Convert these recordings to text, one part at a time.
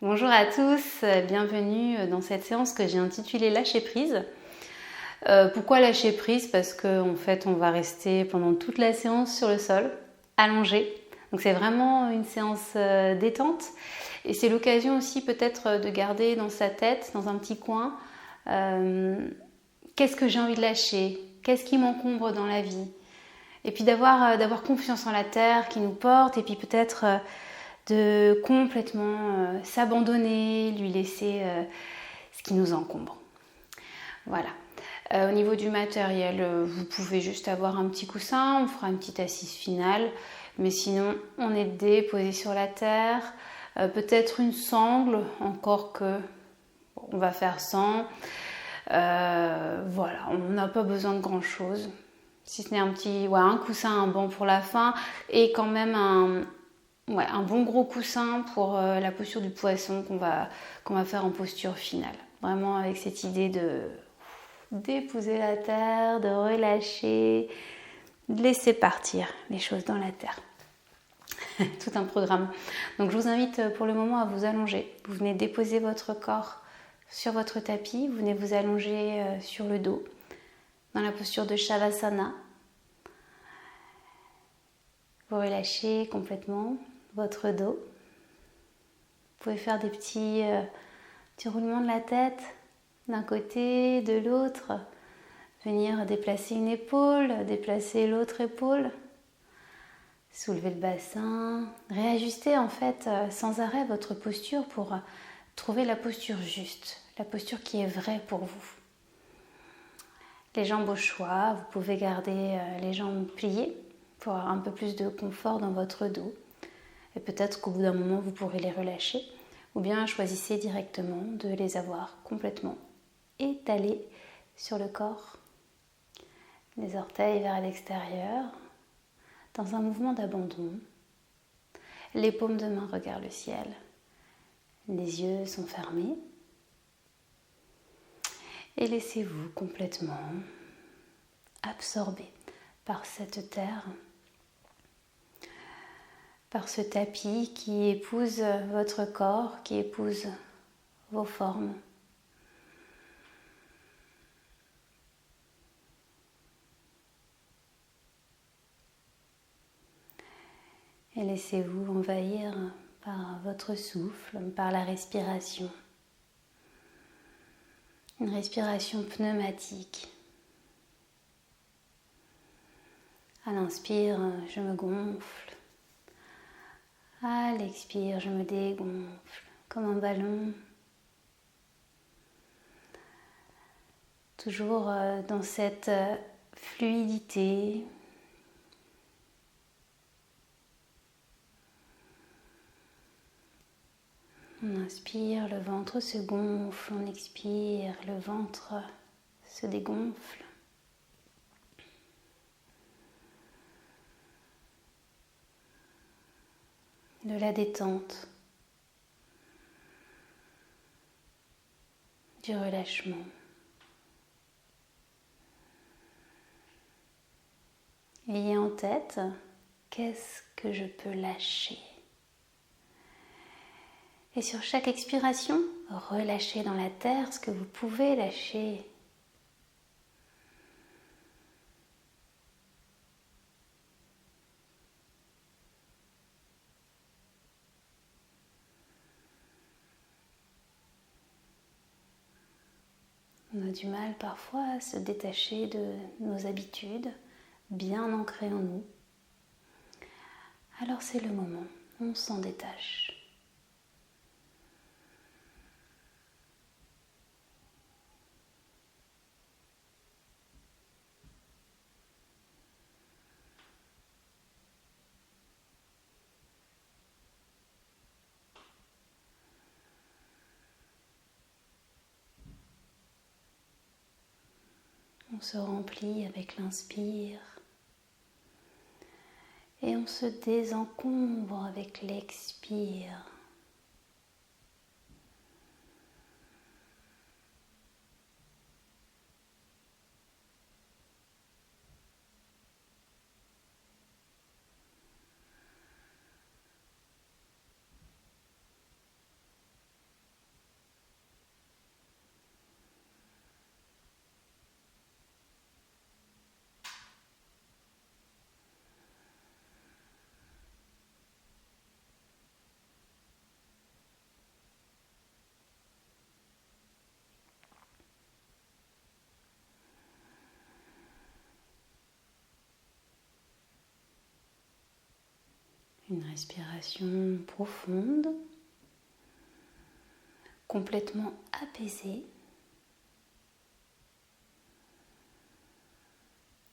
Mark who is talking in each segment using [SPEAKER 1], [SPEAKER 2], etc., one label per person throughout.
[SPEAKER 1] Bonjour à tous, bienvenue dans cette séance que j'ai intitulée Lâcher prise. Pourquoi lâcher prise? Parce qu'en fait on va rester pendant toute la séance sur le sol, allongé. Donc c'est vraiment une séance détente et c'est l'occasion aussi peut-être de garder dans sa tête, dans un petit coin, qu'est-ce que j'ai envie de lâcher? Qu'est-ce qui m'encombre dans la vie? Et puis d'avoir confiance en la terre qui nous porte et puis peut-être de complètement s'abandonner, lui laisser ce qui nous encombre. Voilà. Au niveau du matériel, vous pouvez juste avoir un petit coussin, on fera une petite assise finale, mais sinon on est déposé sur la terre, peut-être une sangle, encore que on va faire sans. Voilà, on n'a pas besoin de grand chose, si ce n'est un coussin, un banc pour la fin, et quand même un bon gros coussin pour la posture du poisson qu'on va faire en posture finale. Vraiment avec cette idée de d'épouser la terre, de relâcher, de laisser partir les choses dans la terre. Tout un programme. Donc je vous invite pour le moment à vous allonger. Vous venez déposer votre corps sur votre tapis, vous venez vous allonger sur le dos, dans la posture de Shavasana. Vous relâchez complètement votre dos. Vous pouvez faire des petits roulements de la tête d'un côté, de l'autre. Venir déplacer une épaule, déplacer l'autre épaule. Soulever le bassin. Réajuster en fait sans arrêt votre posture pour trouver la posture juste, la posture qui est vraie pour vous. Les jambes au choix, vous pouvez garder les jambes pliées pour avoir un peu plus de confort dans votre dos. Et peut-être qu'au bout d'un moment, vous pourrez les relâcher. Ou bien choisissez directement de les avoir complètement étalés sur le corps. Les orteils vers l'extérieur, dans un mouvement d'abandon. Les paumes de main regardent le ciel. Les yeux sont fermés. Et laissez-vous complètement absorber par cette terre, par ce tapis qui épouse votre corps, qui épouse vos formes. Et laissez-vous envahir par votre souffle, par la respiration. Une respiration pneumatique. À l'inspire, je me gonfle. À l'expire, je me dégonfle comme un ballon. Toujours dans cette fluidité. On inspire, le ventre se gonfle. On expire, le ventre se dégonfle. De la détente, du relâchement. Ayez en tête, qu'est-ce que je peux lâcher? Et sur chaque expiration, relâchez dans la terre ce que vous pouvez lâcher. On a du mal parfois à se détacher de nos habitudes, bien ancrées en nous. Alors c'est le moment, on s'en détache. On se remplit avec l'inspire et on se désencombre avec l'expire. Une respiration profonde, complètement apaisée.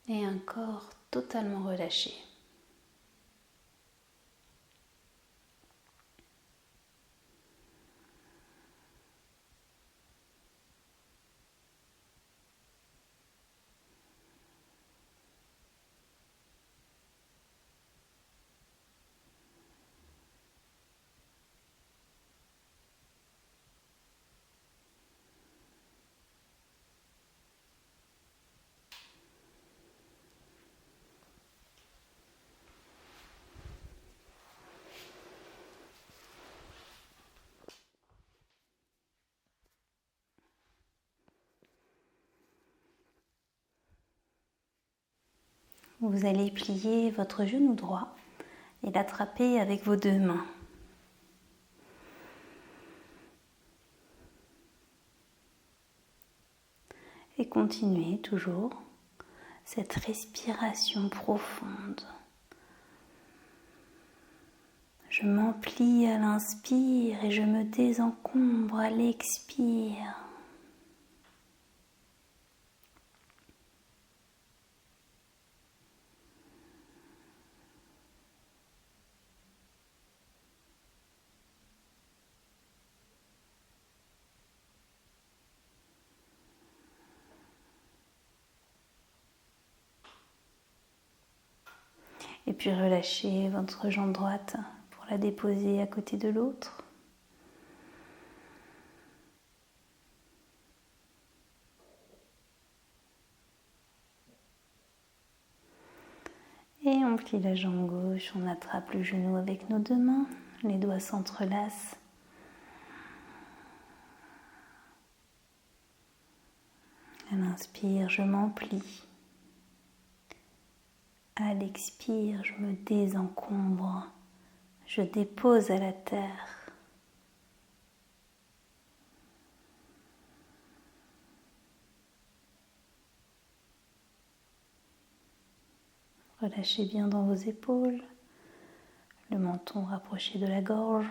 [SPEAKER 1] Et un corps totalement relâché. Vous allez plier votre genou droit et l'attraper avec vos deux mains. Et continuez toujours cette respiration profonde. Je m'emplis à l'inspire et je me désencombre à l'expire. Et puis relâchez votre jambe droite pour la déposer à côté de l'autre. Et on plie la jambe gauche, on attrape le genou avec nos deux mains, les doigts s'entrelacent. À l'inspire, je m'emplis. À l'expire, je me désencombre. Je dépose à la terre. Relâchez bien dans vos épaules, le menton rapproché de la gorge.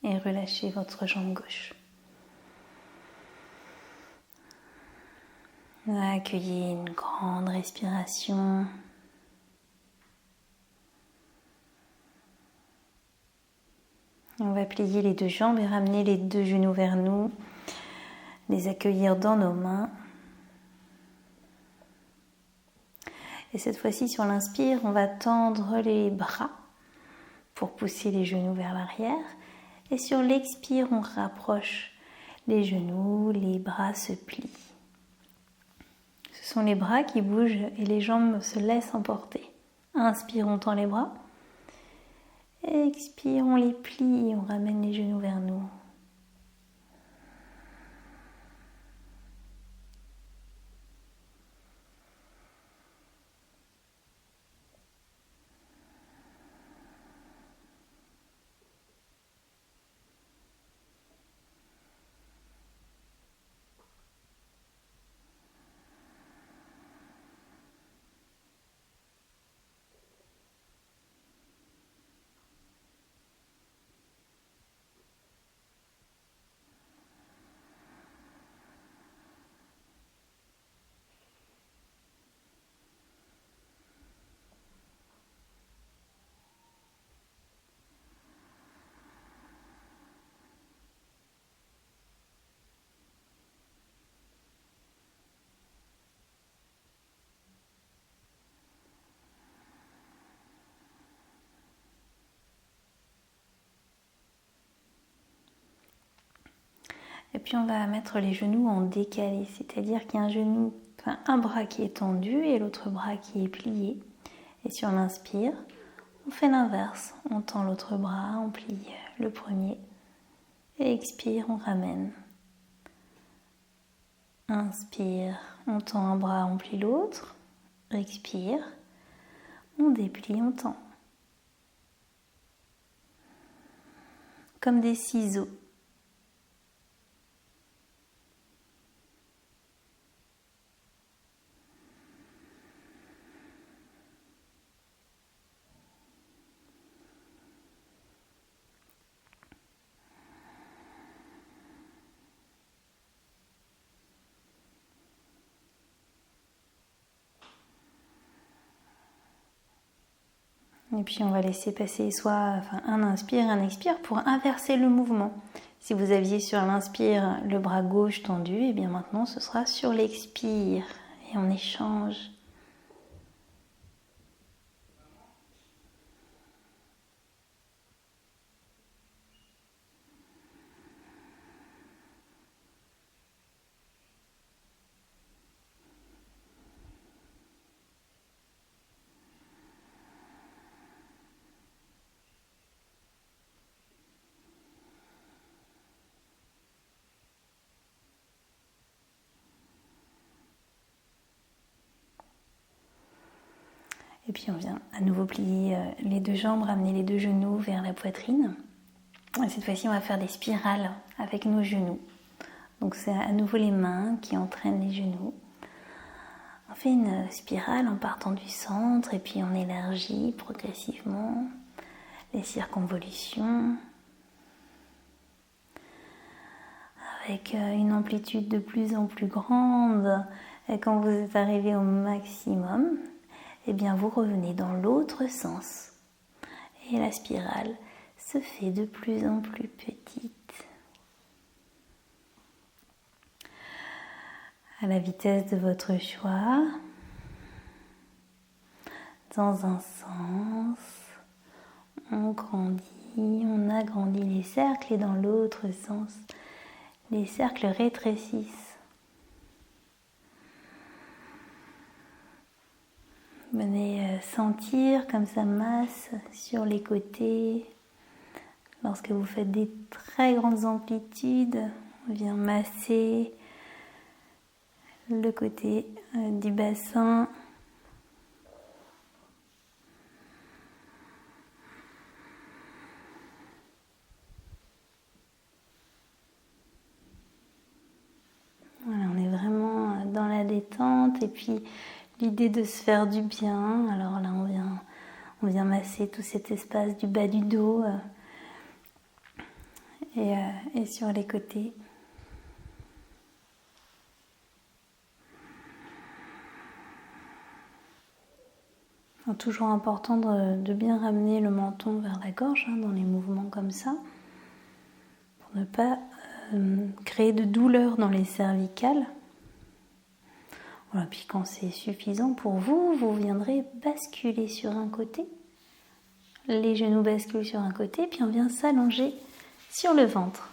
[SPEAKER 1] Et relâchez votre jambe gauche. Accueillez une grande respiration. On va plier les deux jambes et ramener les deux genoux vers nous. Les accueillir dans nos mains. Et cette fois-ci, sur l'inspire, on va tendre les bras pour pousser les genoux vers l'arrière. Et sur l'expire, on rapproche les genoux, les bras se plient. Ce sont les bras qui bougent et les jambes se laissent emporter. Inspire, on tend les bras. Expire, on les plie, on ramène les genoux vers nous. Et puis on va mettre les genoux en décalé, c'est-à-dire qu'il y a un bras qui est tendu et l'autre bras qui est plié. Et si on inspire, on fait l'inverse. On tend l'autre bras, on plie le premier. Et expire, on ramène. Inspire, on tend un bras, on plie l'autre. Expire, on déplie, on tend. Comme des ciseaux. Et puis on va laisser passer un inspire, un expire pour inverser le mouvement. Si vous aviez sur l'inspire le bras gauche tendu, et bien maintenant ce sera sur l'expire et on échange. Et puis on vient à nouveau plier les deux jambes, ramener les deux genoux vers la poitrine. Et cette fois-ci, on va faire des spirales avec nos genoux. Donc c'est à nouveau les mains qui entraînent les genoux. On fait une spirale en partant du centre et puis on élargit progressivement les circonvolutions avec une amplitude de plus en plus grande. Et quand vous êtes arrivé au maximum, eh bien vous revenez dans l'autre sens et la spirale se fait de plus en plus petite. À la vitesse de votre choix, dans un sens, on grandit, on agrandit les cercles et dans l'autre sens, les cercles rétrécissent. Venez sentir comme ça masse sur les côtés. Lorsque vous faites des très grandes amplitudes, on vient masser le côté du bassin. Voilà, on est vraiment dans la détente et puis l'idée de se faire du bien. Alors là, on vient masser tout cet espace du bas du dos et sur les côtés. Alors, toujours important de bien ramener le menton vers la gorge dans les mouvements comme ça, pour ne pas créer de douleur dans les cervicales. Voilà, puis quand c'est suffisant pour vous, vous viendrez basculer sur un côté. Les genoux basculent sur un côté, puis on vient s'allonger sur le ventre.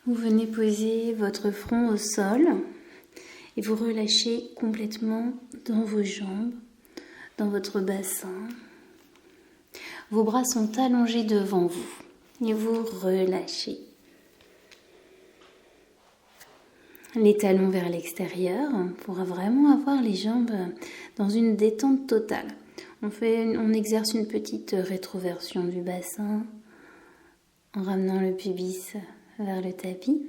[SPEAKER 1] Vous venez poser votre front au sol et vous relâchez complètement dans vos jambes, dans votre bassin. Vos bras sont allongés devant vous et vous relâchez. Les talons vers l'extérieur pour vraiment avoir les jambes dans une détente totale. On exerce une petite rétroversion du bassin en ramenant le pubis vers le tapis.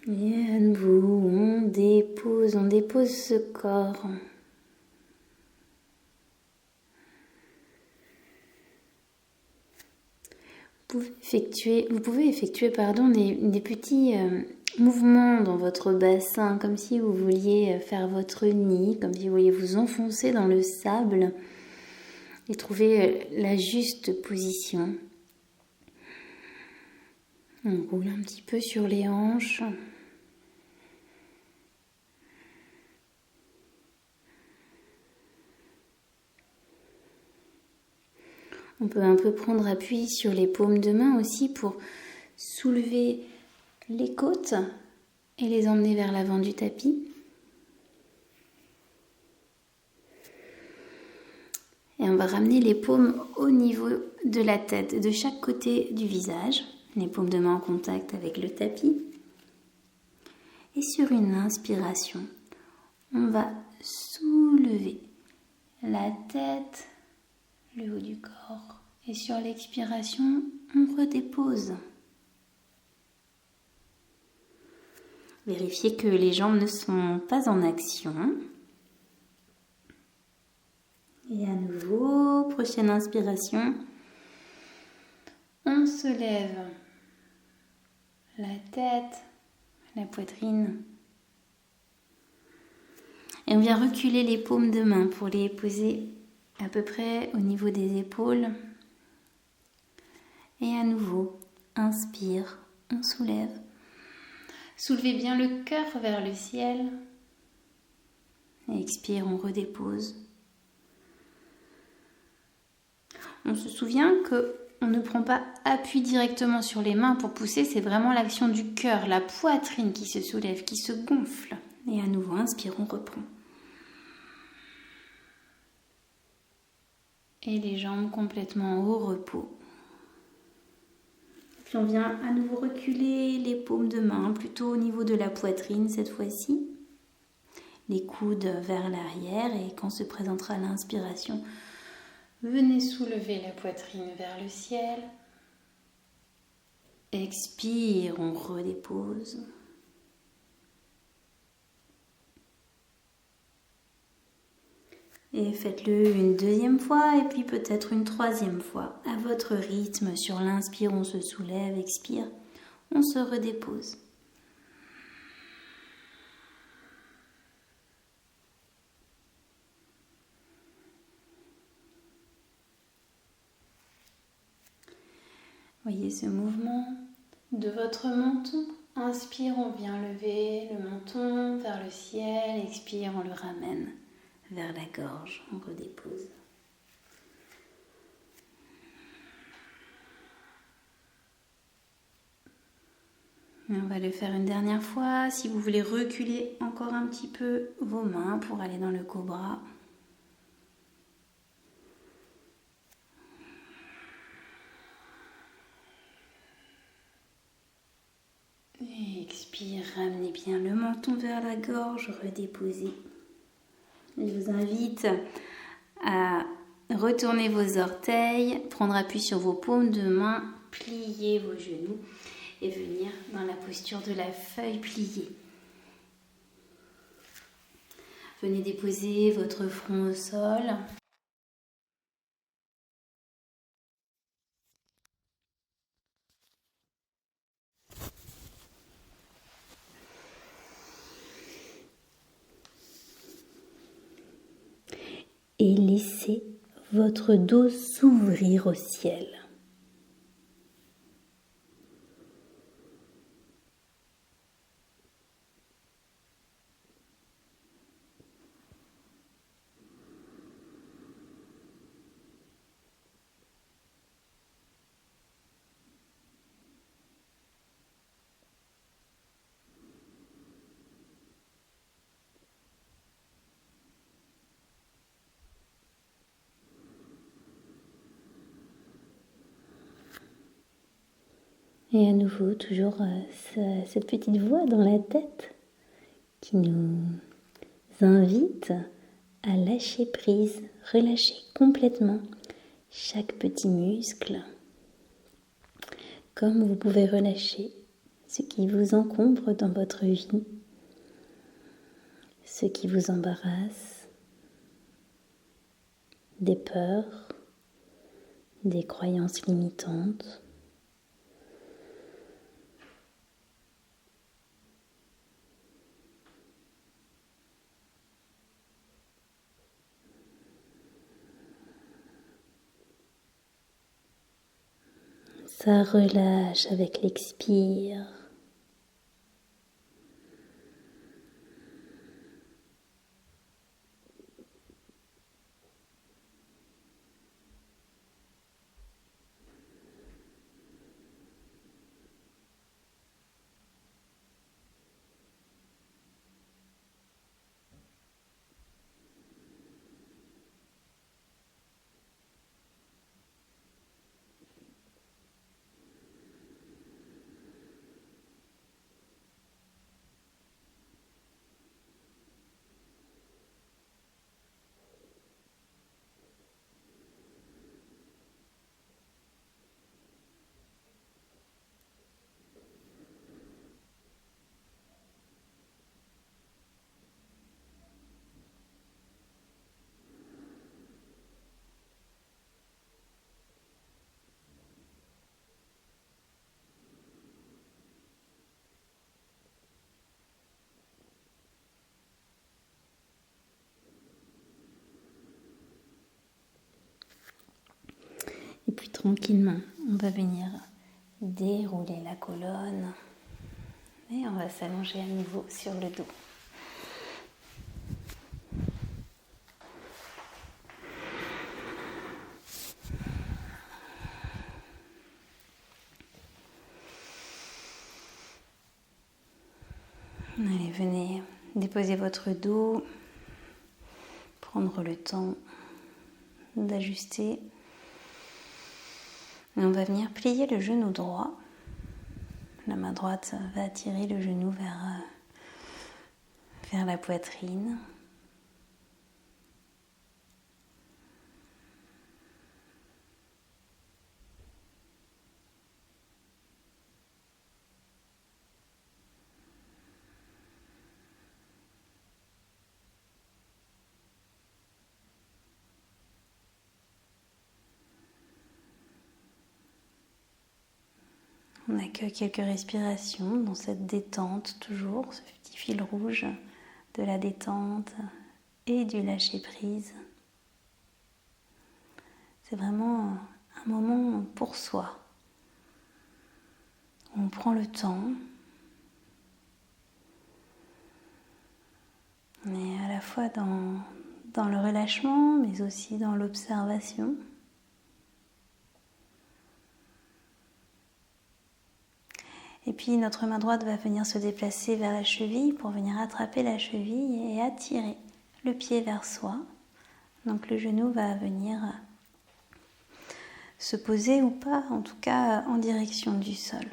[SPEAKER 1] Et à nouveau, on dépose ce corps. Vous pouvez effectuer des petits mouvements dans votre bassin, comme si vous vouliez faire votre nid, comme si vous vouliez vous enfoncer dans le sable et trouver la juste position. On roule un petit peu sur les hanches. On peut un peu prendre appui sur les paumes de main aussi pour soulever les côtes et les emmener vers l'avant du tapis. Et on va ramener les paumes au niveau de la tête, de chaque côté du visage. Les paumes de main en contact avec le tapis. Et sur une inspiration, on va soulever la tête, le haut du corps. Et sur l'expiration, on redépose. Vérifiez que les jambes ne sont pas en action. Et à nouveau, prochaine inspiration, on se lève la tête, la poitrine. Et on vient reculer les paumes de main pour les poser à peu près au niveau des épaules. Et à nouveau, inspire, on soulève. Soulevez bien le cœur vers le ciel. Et expire, on redépose. On se souvient qu'on ne prend pas appui directement sur les mains pour pousser, c'est vraiment l'action du cœur, la poitrine qui se soulève, qui se gonfle. Et à nouveau, inspire, on reprend. Et les jambes complètement au repos. Puis on vient à nouveau reculer les paumes de main, plutôt au niveau de la poitrine cette fois-ci. Les coudes vers l'arrière et quand se présentera l'inspiration, venez soulever la poitrine vers le ciel. Expire, on redépose. Et faites-le une deuxième fois et puis peut-être une troisième fois. À votre rythme, sur l'inspire, on se soulève, expire, on se redépose. Voyez ce mouvement de votre menton. Inspire, on vient lever le menton vers le ciel. Expire, on le ramène vers la gorge. On redépose. Et on va le faire une dernière fois. Si vous voulez reculer encore un petit peu vos mains pour aller dans le cobra. Et expire, ramenez bien le menton vers la gorge, redéposez. Je vous invite à retourner vos orteils, prendre appui sur vos paumes de main, plier vos genoux et venir dans la posture de la feuille pliée. Venez déposer votre front au sol. Et laissez votre dos s'ouvrir au ciel. Et à nouveau, toujours cette petite voix dans la tête qui nous invite à lâcher prise, relâcher complètement chaque petit muscle, comme vous pouvez relâcher ce qui vous encombre dans votre vie, ce qui vous embarrasse, des peurs, des croyances limitantes. Ça relâche avec l'expire. tranquillement, on va venir dérouler la colonne et on va s'allonger à nouveau sur le dos. Allez, venez déposer votre dos, prendre le temps d'ajuster. Et on va venir plier le genou droit. La main droite va attirer le genou vers la poitrine. On accueille quelques respirations dans cette détente toujours, ce petit fil rouge de la détente et du lâcher prise. C'est vraiment un moment pour soi. On prend le temps. On est à la fois dans le relâchement, mais aussi dans l'observation. Et puis notre main droite va venir se déplacer vers la cheville pour venir attraper la cheville et attirer le pied vers soi. Donc le genou va venir se poser ou pas, en tout cas en direction du sol.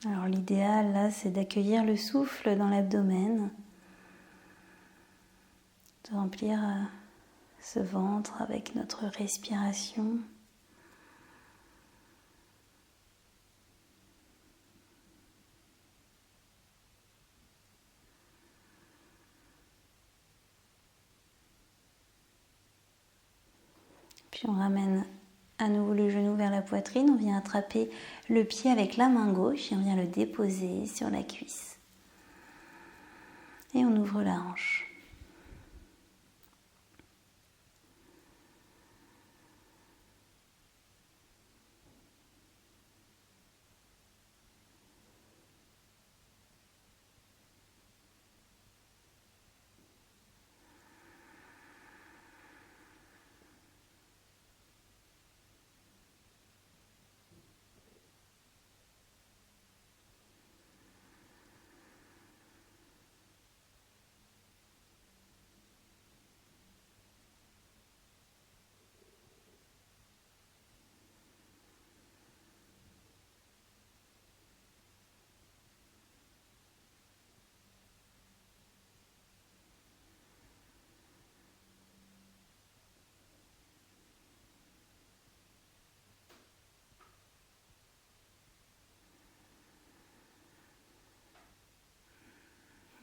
[SPEAKER 1] Alors l'idéal là, c'est d'accueillir le souffle dans l'abdomen, de remplir ce ventre avec notre respiration. Puis on ramène à nouveau le genou vers la poitrine, on vient attraper le pied avec la main gauche et on vient le déposer sur la cuisse. Et on ouvre la hanche.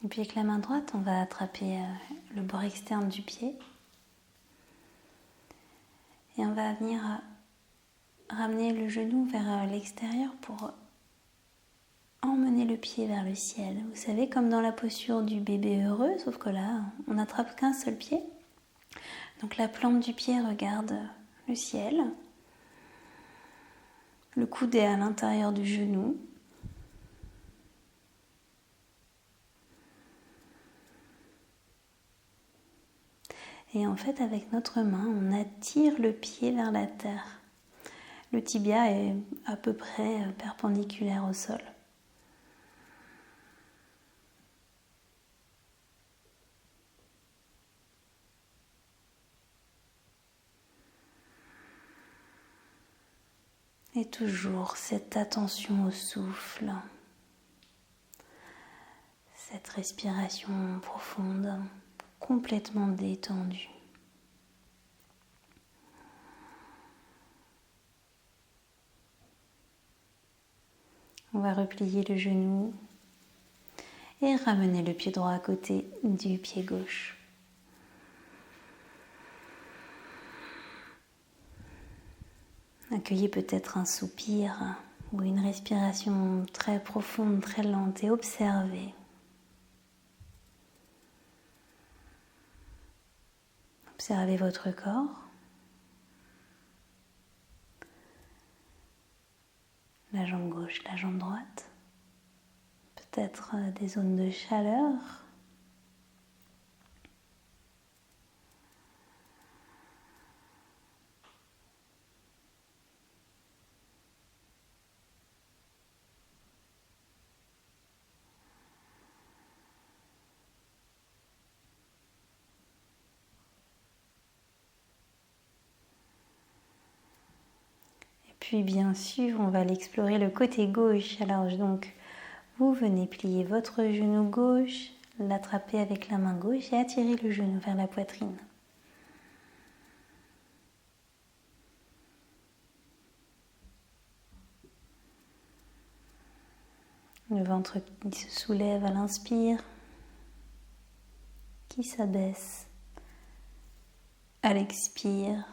[SPEAKER 1] Et puis avec la main droite, on va attraper le bord externe du pied. Et on va venir ramener le genou vers l'extérieur pour emmener le pied vers le ciel. Vous savez, comme dans la posture du bébé heureux, sauf que là, on n'attrape qu'un seul pied. Donc la plante du pied regarde le ciel. Le coude est à l'intérieur du genou. Et en fait, avec notre main, on attire le pied vers la terre. Le tibia est à peu près perpendiculaire au sol. Et toujours cette attention au souffle, cette respiration profonde, complètement détendue. On va replier le genou et ramener le pied droit à côté du pied gauche. Accueillez peut-être un soupir ou une respiration très profonde, très lente et observez. Observez votre corps. La jambe gauche, la jambe droite. Peut-être des zones de chaleur. Puis bien sûr, on va aller explorer le côté gauche. Alors donc, vous venez plier votre genou gauche, l'attraper avec la main gauche et attirer le genou vers la poitrine. Le ventre qui se soulève à l'inspire, qui s'abaisse à l'expire.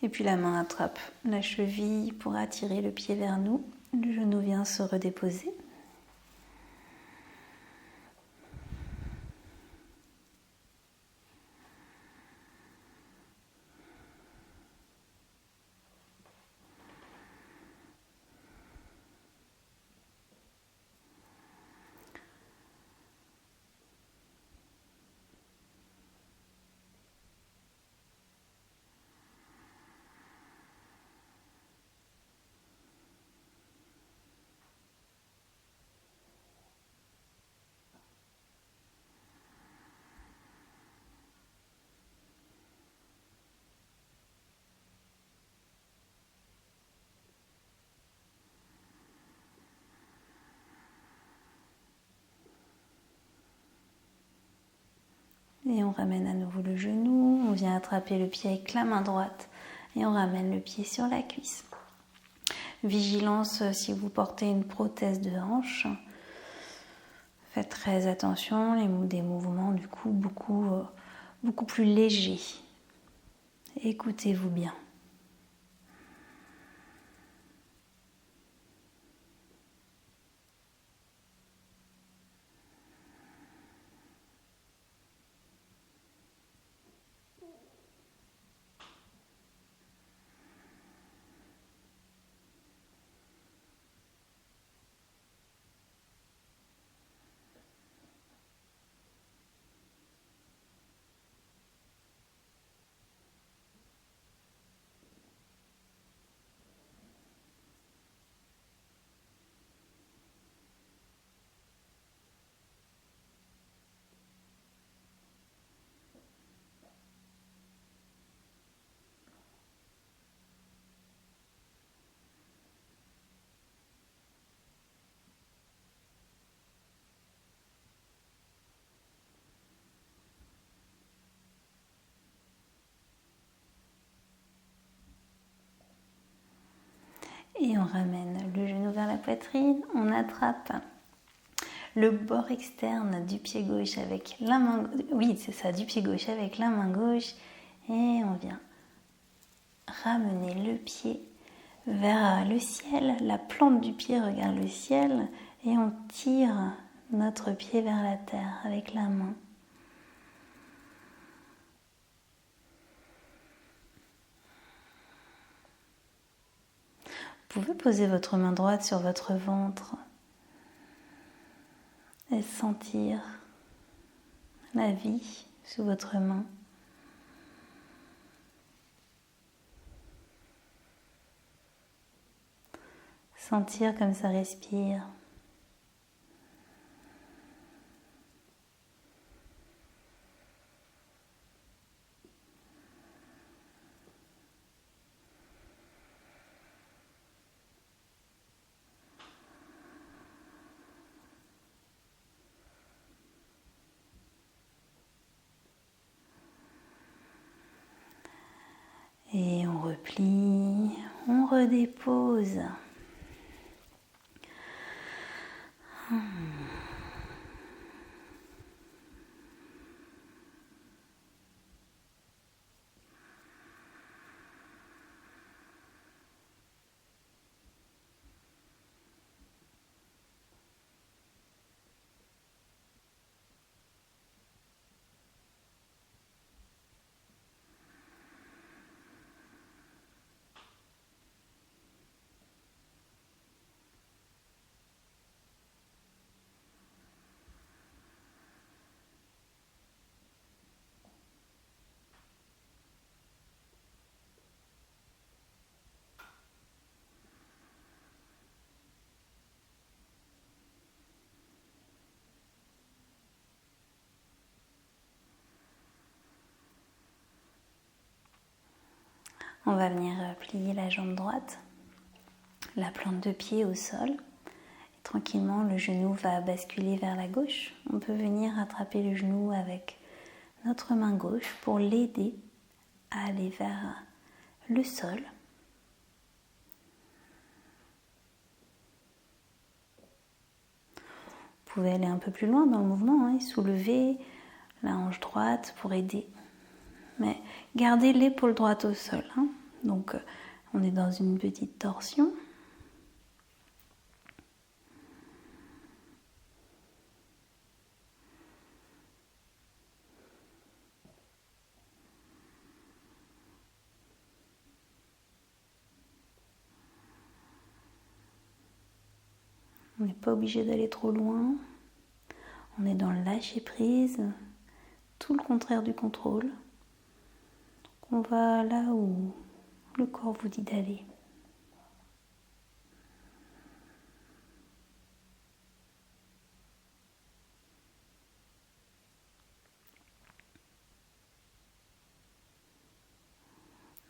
[SPEAKER 1] Et puis la main attrape la cheville pour attirer le pied vers nous. Le genou vient se redéposer. Et on ramène à nouveau le genou, on vient attraper le pied avec la main droite et on ramène le pied sur la cuisse. Vigilance si vous portez une prothèse de hanche. Faites très attention, des mouvements du coup beaucoup plus légers. Écoutez-vous bien. Et on ramène le genou vers la poitrine, on attrape le bord externe du pied gauche avec la main du pied gauche avec la main gauche et on vient ramener le pied vers le ciel, la plante du pied regarde le ciel et on tire notre pied vers la terre avec la main. Vous pouvez poser votre main droite sur votre ventre et sentir la vie sous votre main. Sentir comme ça respire. replie, on redépose. On va venir plier la jambe droite, la plante de pied au sol. Et tranquillement, le genou va basculer vers la gauche. On peut venir attraper le genou avec notre main gauche pour l'aider à aller vers le sol. Vous pouvez aller un peu plus loin dans le mouvement et soulever la hanche droite pour aider. Mais gardez l'épaule droite au sol. Donc, on est dans une petite torsion. On n'est pas obligé d'aller trop loin. On est dans le lâcher prise, tout le contraire du contrôle. Donc on va là où le corps vous dit d'aller.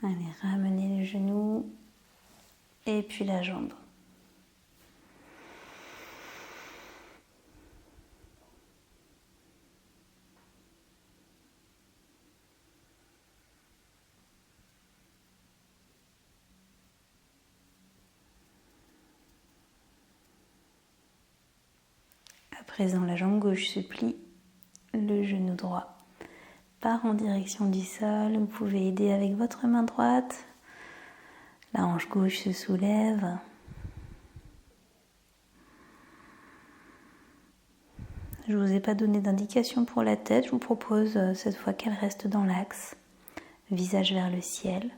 [SPEAKER 1] Allez, ramenez le genou et puis la jambe. À présent, la jambe gauche se plie, le genou droit part en direction du sol. Vous pouvez aider avec votre main droite. La hanche gauche se soulève. Je ne vous ai pas donné d'indication pour la tête. Je vous propose cette fois qu'elle reste dans l'axe, visage vers le ciel.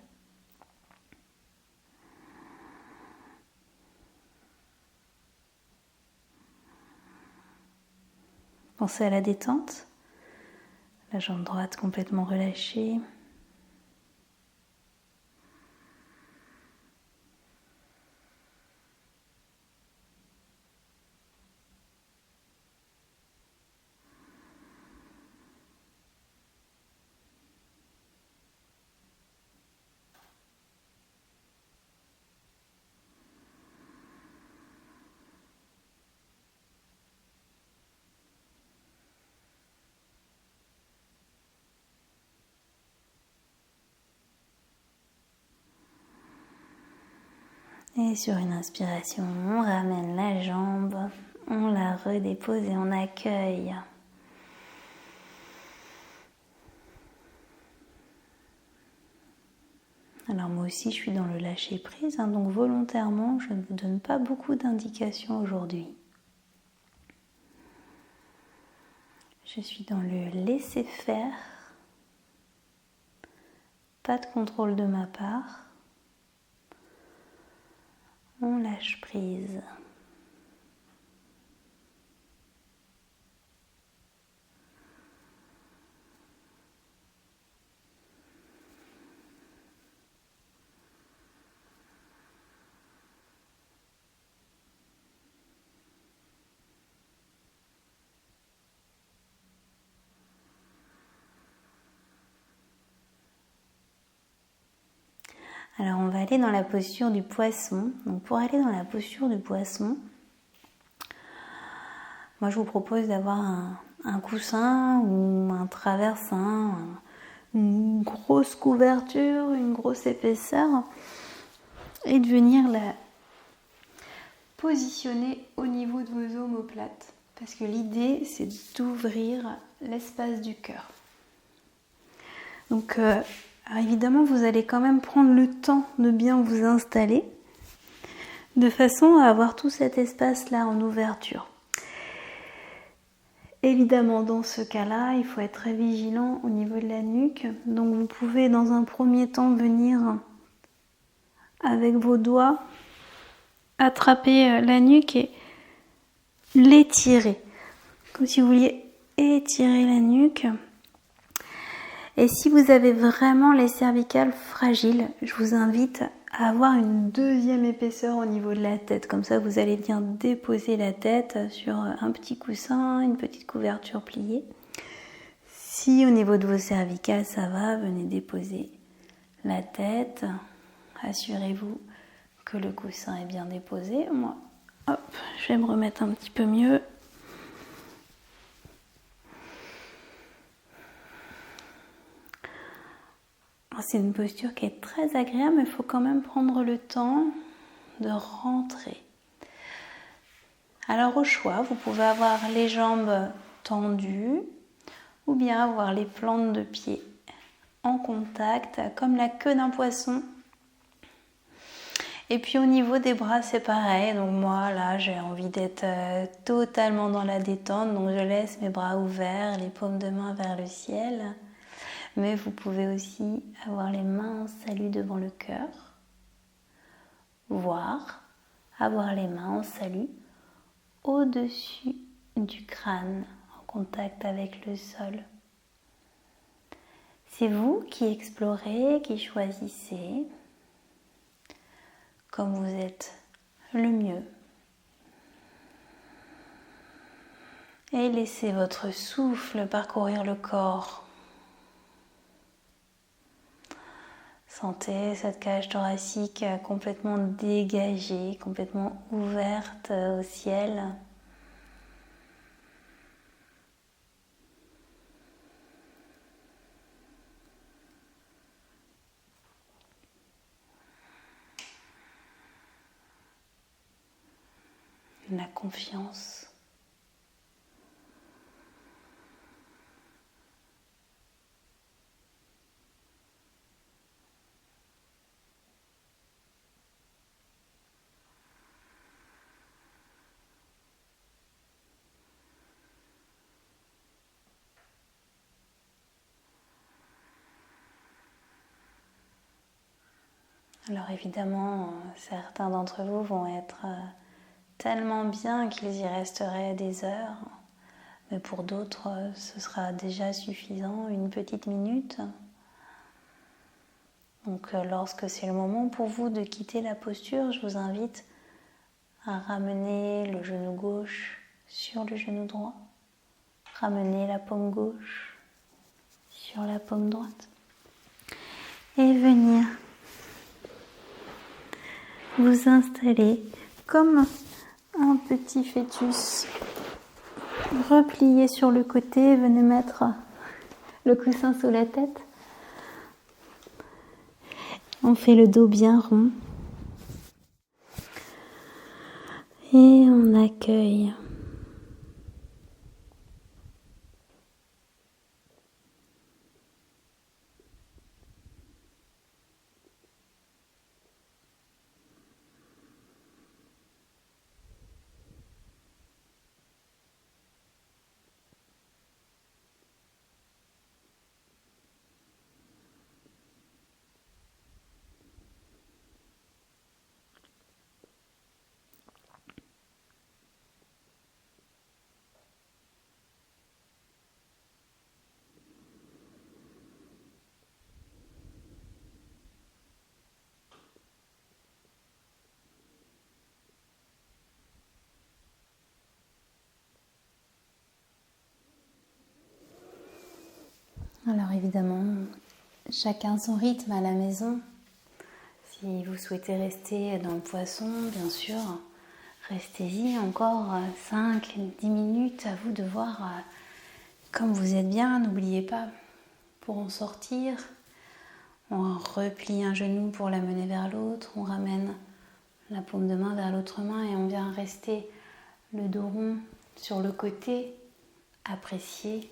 [SPEAKER 1] Pensez à la détente. La jambe droite complètement relâchée. Et sur une inspiration, on ramène la jambe, on la redépose et on accueille. Alors moi aussi je suis dans le lâcher prise, donc volontairement je ne vous donne pas beaucoup d'indications aujourd'hui. Je suis dans le laisser faire, pas de contrôle de ma part. On lâche prise. Alors on va aller dans la posture du poisson. Donc pour aller dans la posture du poisson, moi je vous propose d'avoir un coussin ou un traversin, une grosse couverture, une grosse épaisseur, et de venir la positionner au niveau de vos omoplates. Parce que l'idée, c'est d'ouvrir l'espace du cœur. Donc, évidemment, vous allez quand même prendre le temps de bien vous installer, de façon à avoir tout cet espace-là en ouverture. Évidemment, dans ce cas-là, il faut être très vigilant au niveau de la nuque. Donc, vous pouvez, dans un premier temps, venir avec vos doigts attraper la nuque et l'étirer. Comme si vous vouliez étirer la nuque. Et si vous avez vraiment les cervicales fragiles, je vous invite à avoir une deuxième épaisseur au niveau de la tête. Comme ça, vous allez bien déposer la tête sur un petit coussin, une petite couverture pliée. Si au niveau de vos cervicales, ça va, venez déposer la tête. Assurez-vous que le coussin est bien déposé. Moi, hop, je vais me remettre un petit peu mieux. C'est une posture qui est très agréable, mais il faut quand même prendre le temps de rentrer. Alors au choix, vous pouvez avoir les jambes tendues ou bien avoir les plantes de pied en contact, comme la queue d'un poisson. Et puis au niveau des bras, c'est pareil. Donc moi, là, j'ai envie d'être totalement dans la détente. Donc je laisse mes bras ouverts, les paumes de main vers le ciel. Mais vous pouvez aussi avoir les mains en salut devant le cœur, voire avoir les mains en salut au-dessus du crâne, en contact avec le sol. C'est vous qui explorez, qui choisissez comme vous êtes le mieux. Et laissez votre souffle parcourir le corps. Sentez cette cage thoracique complètement dégagée, complètement ouverte au ciel. La confiance. Alors évidemment, certains d'entre vous vont être tellement bien qu'ils y resteraient des heures, mais pour d'autres, ce sera déjà suffisant, une petite minute. Donc lorsque c'est le moment pour vous de quitter la posture, je vous invite à ramener le genou gauche sur le genou droit, ramener la paume gauche sur la paume droite et venir vous installer comme un petit fœtus. Repliez sur le côté, venez mettre le coussin sous la tête. On fait le dos bien rond. Et on accueille. Alors évidemment, chacun son rythme à la maison. Si vous souhaitez rester dans le poisson, bien sûr, restez-y encore 5-10 minutes, à vous de voir comme vous êtes bien. N'oubliez pas, Pour en sortir, on replie un genou pour l'amener vers l'autre, on ramène la paume de main vers l'autre main et on vient rester le dos rond sur le côté, apprécier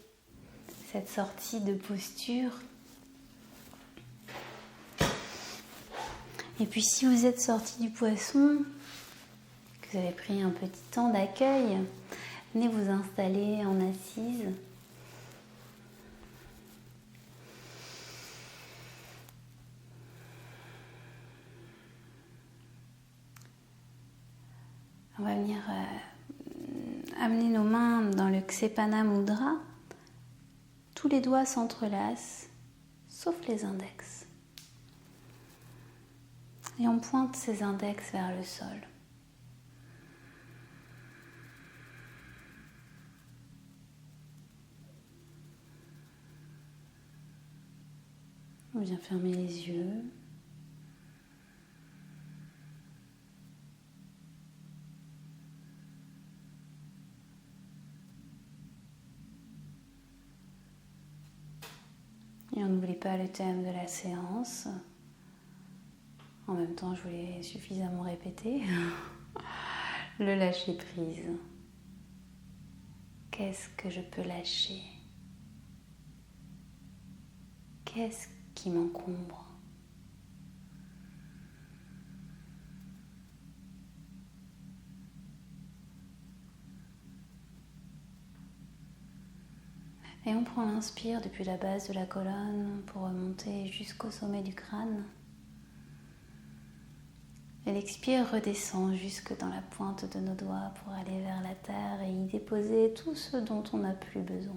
[SPEAKER 1] cette sortie de posture. Et puis si vous êtes sorti du poisson, que vous avez pris un petit temps d'accueil, venez vous installer en assise. On va venir amener nos mains dans le Ksepana Mudra. Tous les doigts s'entrelacent, sauf les index. Et on pointe ces index vers le sol. On vient fermer les yeux. Et on n'oublie pas le thème de la séance. En même temps, je voulais suffisamment répéter. Le lâcher prise. Qu'est-ce que je peux lâcher? Qu'est-ce qui m'encombre? Et on prend l'inspire depuis la base de la colonne pour remonter jusqu'au sommet du crâne. Et l'expire redescend jusque dans la pointe de nos doigts pour aller vers la terre et y déposer tout ce dont on n'a plus besoin.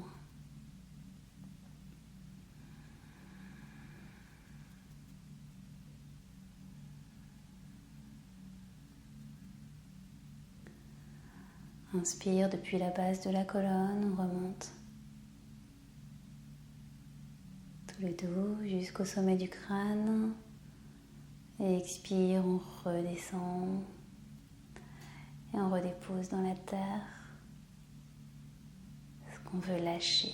[SPEAKER 1] Inspire depuis la base de la colonne, on remonte tout le dos jusqu'au sommet du crâne. Et expire, on redescend et on redépose dans la terre ce qu'on veut lâcher,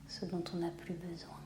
[SPEAKER 1] ce dont on n'a plus besoin.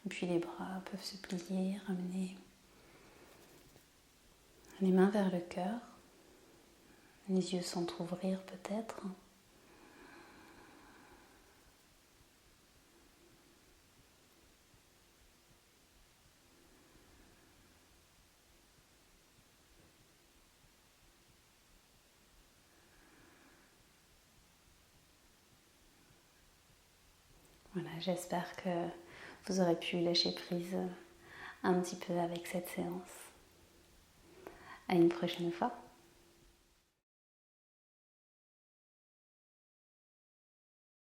[SPEAKER 1] Et puis les bras peuvent se plier, ramener les mains vers le cœur, les yeux s'entrouvrir peut-être. Voilà, j'espère que vous aurez pu lâcher prise un petit peu avec cette séance. À une prochaine fois.